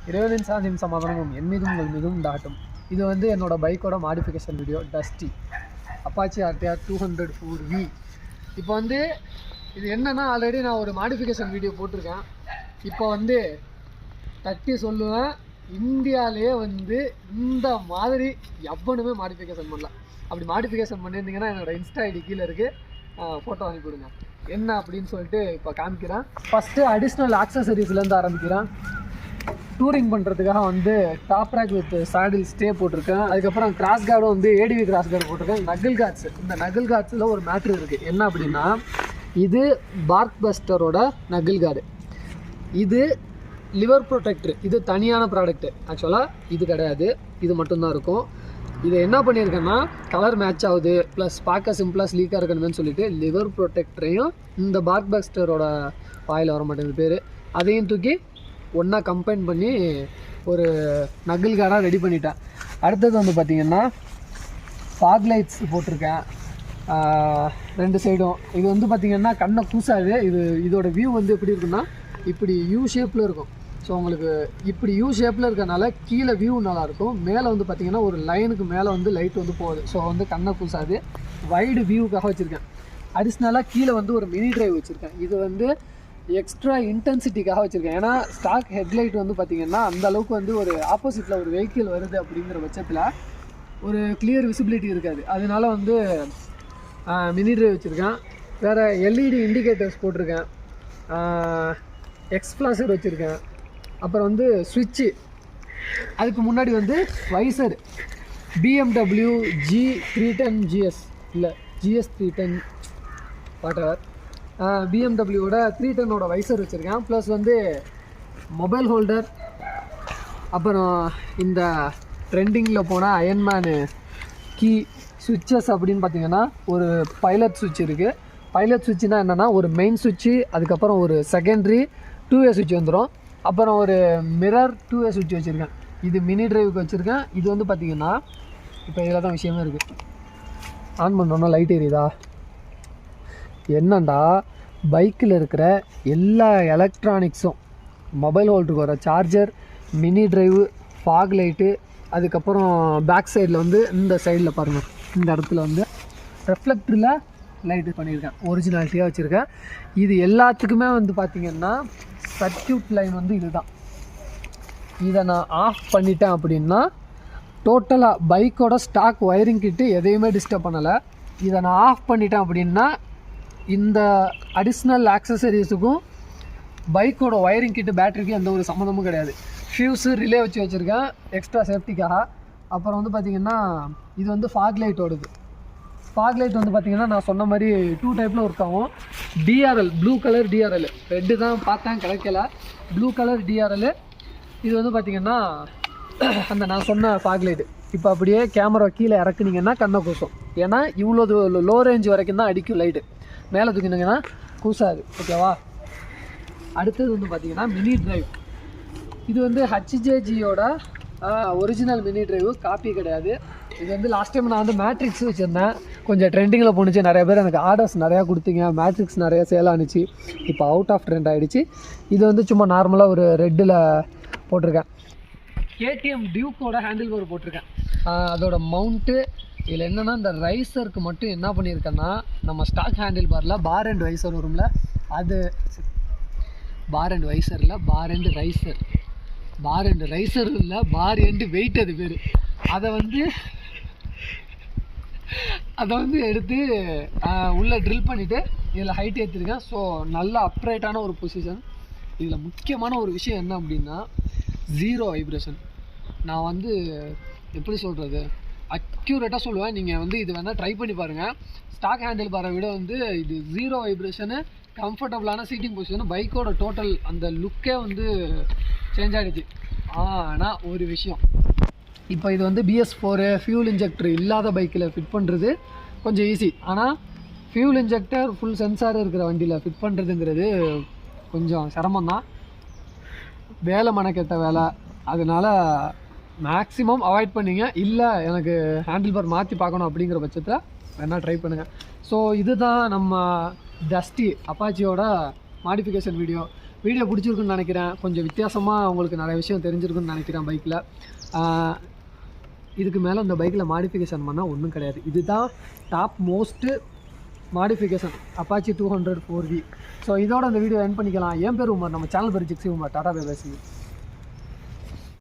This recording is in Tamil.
இறைவனின் சாந்தியும் சமாதானமும் என் மீதும் உங்கள் மீதும் உண்டாகட்டும். இது வந்து என்னோடய பைக்கோட modification video, dusty Apache RTR 204V. இப்போ வந்து இது என்னென்னா, ஆல்ரெடி நான் ஒரு மாடிஃபிகேஷன் வீடியோ போட்டிருக்கேன். இப்போ வந்து தட்டி சொல்லுவேன், இந்தியாவிலே வந்து இந்த மாதிரி எவ்வளவுமே மாடிஃபிகேஷன் பண்ணலாம். அப்படி மாடிஃபிகேஷன் பண்ணியிருந்தீங்கன்னா என்னோடய இன்ஸ்டா ஐடி கீழே இருக்குது, ஃபோட்டோ அனுப்பிவிடுங்க. என்ன அப்படின்னு சொல்லிட்டு இப்போ காமிக்கிறேன். ஃபஸ்ட்டு அடிஷ்னல் ஆக்சசரிஸ்லேருந்து ஆரம்பிக்கிறேன். டூரிங் பண்ணுறதுக்காக வந்து top rack with saddle stay போட்டிருக்கேன். அதுக்கப்புறம் கிராஸ் கார்டும் வந்து ADV கிராஸ் கார்டு போட்டிருக்கேன். நகில் கார்ட்ஸ், இந்த நகில் கார்ட்ஸில் ஒரு மேட்ரு இருக்குது. என்ன அப்படின்னா, இது பார்க் பஸ்டரோட நகில் கார்டு, இது லிவர் ப்ரொடெக்டர், இது தனியான ப்ராடக்ட்டு. ஆக்சுவலாக இது கிடையாது, இது மட்டும்தான் இருக்கும். இதை என்ன பண்ணியிருக்கேன்னா, கலர் மேட்ச் ஆகுது, ப்ளஸ் பார்க்க சிம்பிளாக ஸ்லீக்காக இருக்கணும்னு சொல்லிட்டு லிவர் ப்ரொடெக்டரையும் இந்த பார்க் பஸ்டரோட வாயில் வர மாட்டேங்குது பேர், அதையும் தூக்கி ஒன்றா கம்பைன் பண்ணி ஒரு நகில் கார்டாக ரெடி பண்ணிட்டேன். அடுத்தது வந்து பார்த்திங்கன்னா ஃபாக் லைட்ஸ் போட்டிருக்கேன் 2 சைடும். இது வந்து பார்த்திங்கன்னா கண்ணை கூசாது. இதோட வியூ வந்து எப்படி இருக்குன்னா, இப்படி யூ ஷேப்பில் இருக்கும். ஸோ உங்களுக்கு இப்படி யூ ஷேப்பில் இருக்கிறனால கீழே வியூ நல்லாயிருக்கும். மேலே வந்து பார்த்திங்கன்னா ஒரு லைனுக்கு மேலே வந்து லைட் வந்து போகுது. ஸோ வந்து கண்ணை கூசாது. வைடு வியூக்காக வச்சுருக்கேன். அடிஷ்னலாக கீழே வந்து ஒரு மினி டிரைவ் வச்சுருக்கேன். இது வந்து எக்ஸ்ட்ரா இன்டென்சிட்டிக்காக வச்சுருக்கேன். ஏன்னா ஸ்டாக் ஹெட்லைட் வந்து பார்த்திங்கன்னா அந்தளவுக்கு வந்து ஒரு ஆப்போசிட்டில் ஒரு வெஹிக்கிள் வருது அப்படிங்கிற பட்சத்தில் ஒரு கிளியர் விசிபிலிட்டி இருக்காது. அதனால வந்து மினி டிரைவ் வச்சுருக்கேன். வேறு LED இண்டிகேட்டர்ஸ் போட்டிருக்கேன், எக்ஸ்ப்ளாசர் வச்சுருக்கேன். அப்புறம் வந்து ஸ்விட்சு, அதுக்கு முன்னாடி வந்து வைசர் BMW G310 GS இல்லை GS 310 வாட்டவர், BMWவோட 310ஓட வைசர் வச்சுருக்கேன். ப்ளஸ் வந்து மொபைல் ஹோல்டர், அப்புறம் இந்த ட்ரெண்டிங்கில் போன அயன்மேனு கீ, சுவிட்சஸ் அப்படின்னு பார்த்திங்கன்னா ஒரு பைலட் சுவிட்ச் இருக்குது. பைலட் சுவிட்சுனால் என்னென்னா, ஒரு மெயின் சுவிட்சு, அதுக்கப்புறம் ஒரு செகண்ட்ரி 2A சுவிட்ச் வந்துடும், அப்புறம் ஒரு மிரர் 2A சுவிட்ச் வச்சுருக்கேன். இது மினி டிரைவுக்கு வச்சுருக்கேன். இது வந்து பார்த்திங்கன்னா இப்போ இதில் தான் விஷயமே இருக்குது. ஆன் பண்ணோன்னா லைட் எரியுதா? என்னண்டா, பைக்கில் இருக்கிற எல்லா எலக்ட்ரானிக்ஸும், மொபைல் ஹோல்டருக்கு வர charger, mini drive, fog light, அதுக்கப்புறம் பேக் சைடில் வந்து இந்த சைடில் பாருங்கள், இந்த இடத்துல வந்து ரெஃப்ளெக்டரில் லைட்டு பண்ணியிருக்கேன், ஒரிஜினாலிட்டியாக வச்சுருக்கேன். இது எல்லாத்துக்குமே வந்து பார்த்திங்கன்னா சர்க்யூட் லைன் வந்து இதுதான். இதை நான் ஆஃப் பண்ணிட்டேன் அப்படின்னா டோட்டலாக பைக்கோட ஸ்டாக் ஒயரிங் கிட்டு எதையுமே டிஸ்டர்ப் பண்ணலை. இதை நான் ஆஃப் பண்ணிட்டேன் அப்படின்னா இந்த அடிஷ்னல் ஆக்சசரிஸுக்கும் பைக்கோட ஒயரிங் கிட்டு பேட்டரிக்கும் எந்த ஒரு சம்மந்தமும் கிடையாது. ஃபியூஸு, ரிலே வச்சு வச்சுருக்கேன் எக்ஸ்ட்ரா சேஃப்டிக்காக. அப்புறம் வந்து பார்த்திங்கன்னா இது வந்து ஃபாக் லைட்டோடது. ஃபாக் லைட் வந்து பார்த்திங்கன்னா நான் சொன்ன மாதிரி 2 டைப்பில் ஒர்க் ஆகும். DRL, blue colour DRL, red தான் பார்த்தேன் கிடைக்கல, ப்ளூ கலர் DRL. இது வந்து பார்த்திங்கன்னா அந்த நான் சொன்ன ஃபாக் லைட்டு. இப்போ அப்படியே கேமரா கீழே இறக்குனீங்கன்னா கண்ணை கூசும். ஏன்னா இவ்வளோ லோ ரேஞ்ச் வரைக்கும் தான் அடிக்கும் லைட்டு, மேலே தூக்கினீங்கன்னா கூசாது. ஓகேவா? அடுத்தது வந்து பார்த்திங்கன்னா மினி டிரைவ். இது வந்து HJGயோட ஒரிஜினல் மினி டிரைவு, காப்பி கிடையாது. இது வந்து லாஸ்ட் டைம் நான் வந்து மேட்ரிக்ஸ் வச்சுருந்தேன், கொஞ்சம் ட்ரெண்டிங்கில் போணுச்சு. நிறைய பேர் எனக்கு ஆர்டர்ஸ் நிறையா கொடுத்தீங்க, மேட்ரிக்ஸ் நிறையா சேல் ஆணுச்சு. இப்போ அவுட் ஆஃப் ட்ரெண்ட் ஆகிடுச்சு. இது வந்து சும்மா நார்மலாக ஒரு ரெட்டில் போட்டிருக்கேன். KTM டியூக்கோட ஹேண்டில் பார் போட்டிருக்கேன். அதோட மவுண்ட்டு இதில் என்னென்னா, இந்த ரைசருக்கு மட்டும் என்ன பண்ணியிருக்கேன்னா, நம்ம ஸ்டாக் ஹேண்டில் பாரில் பார் அண்ட் வைசர் வரும்ல, அது பார் அண்ட் வைசரில் bar and riser, bar and riser இல்லை, பார் அண்டு வெயிட், அது பேர். அதை வந்து எடுத்து உள்ளே ட்ரில் பண்ணிவிட்டு இதில் ஹைட் ஏற்றிருக்கேன். ஸோ நல்ல அப்ரைட்டான ஒரு பொசிஷன். இதில் முக்கியமான ஒரு விஷயம் என்ன அப்படின்னா, 0 வைப்ரேஷன். நான் வந்து எப்படி சொல்கிறது, அக்யூரேட்டாக சொல்லுவேன். நீங்கள் வந்து இது வேணால் ட்ரை பண்ணி பாருங்கள். ஸ்டாக் ஹேண்டில் பாரை விட வந்து இது 0 வைப்ரேஷனு, கம்ஃபர்டபுளான சீட்டிங் பொசிஷனு, பைக்கோட டோட்டல் அந்த லுக்கே வந்து சேஞ்ச் ஆகிடுச்சு. ஆனால் ஒரு விஷயம், இப்போ இது வந்து BS4 ஃபியூல் இன்ஜெக்டர் இல்லாத பைக்கில் ஃபிட் பண்ணுறது கொஞ்சம் ஈஸி. ஆனால் ஃபியூல் இன்ஜெக்டர் ஃபுல் சென்சார் இருக்கிற வண்டியில் ஃபிட் பண்ணுறதுங்கிறது கொஞ்சம் சிரமந்தான், வேலை மனக்கெட்ட வேலை. அதனால் மேக்ஸிமம் அவாய்ட் பண்ணிங்க. இல்லை எனக்கு ஹேண்டில் பார் மாற்றி பார்க்கணும் அப்படிங்கிற பட்சத்தில் வேணால் ட்ரை பண்ணுங்கள். ஸோ இதுதான் நம்ம டஸ்டி அப்பாச்சியோட மாடிஃபிகேஷன் வீடியோ. வீடியோ பிடிச்சிருக்குன்னு நினைக்கிறேன். கொஞ்சம் வித்தியாசமாக உங்களுக்கு நிறைய விஷயம் தெரிஞ்சிருக்குன்னு நினைக்கிறேன் பைக்கில். இதுக்கு மேலே இந்த பைக்கில் மாடிஃபிகேஷன் பண்ணால் ஒன்றும் கிடையாது. இதுதான் top most modification Apache 200 4V. So இதோட அந்த வீடியோ எண்ட் பண்ணிக்கலாம். என் பேர் உமர், நம்ம சேனல் பேர் ஜிக்ஸி உமர். Tata bye by.